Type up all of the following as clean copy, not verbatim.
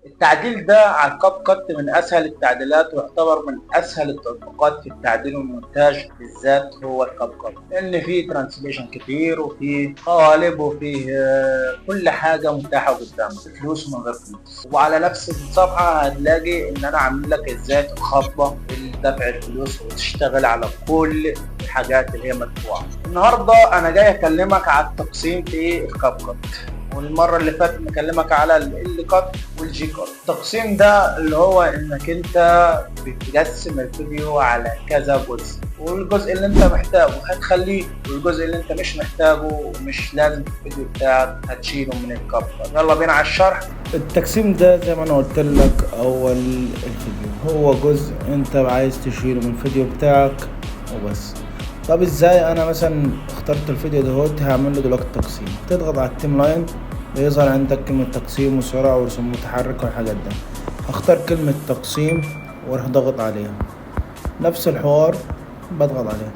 التعديل ده على الكاب كات من اسهل التعديلات، ويعتبر من اسهل التطبيقات في التعديل والمونتاج بالذات هو الكاب كات، لان فيه ترانسليشن كتير وفيه قوالب وفيه كل حاجه متاحه قدامك، فلوس ومن غير فلوس. وعلى نفس الصفحه هتلاقي ان انا عامل لك ازاي تخطط دفع الفلوس وتشتغل على كل الحاجات اللي هي مدفوعه. النهارده انا جاي اكلمك على التقسيم في الكاب كات، والمره اللي فاتت مكلمك على ال كات والجي كات. التقسيم ده اللي هو انك انت بتقسم الفيديو على كذا جزء، والجزء اللي انت محتاجه هتخليه، والجزء اللي انت مش محتاجه ومش لازم في الفيديو بتاعك هتشيله من الكاب كات. يلا بينا على الشرح. التقسيم ده زي ما انا قلت لك اول الفيديو هو جزء انت عايز تشيله من الفيديو بتاعك وبس. طب ازاي؟ انا مثلا اخترت الفيديو دهوت هعمل له دلوقتي تقسيم. تضغط على التيم لاين بيظهر عندك كلمة تقسيم وسرعة ورسوم متحرك والحاجات ده. هختار كلمة تقسيم واروح ضغط عليها، نفس الحوار بضغط عليها.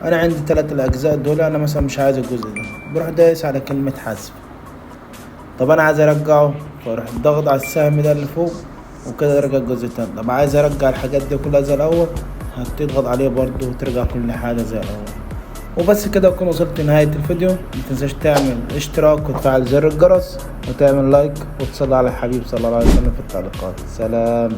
انا عندي 3 الاجزاء دول، انا مثلا مش عايز الجزء ده، بروح دايس على كلمة حذف. طب انا عايز ارجعه، فاروح ضغط على السهم ده اللي فوق وكده ارجع الجزء التاني. طب عايز ارجع الحاجات دي كلها زي الاول، هتضغط عليه برضو وترجع كل حاجة زي الاول. وبس كده اكون وصلت لنهاية الفيديو. متنساش تعمل اشتراك وتفعل زر الجرس وتعمل لايك وتصلي على الحبيب صلى الله عليه وسلم في التعليقات. سلام.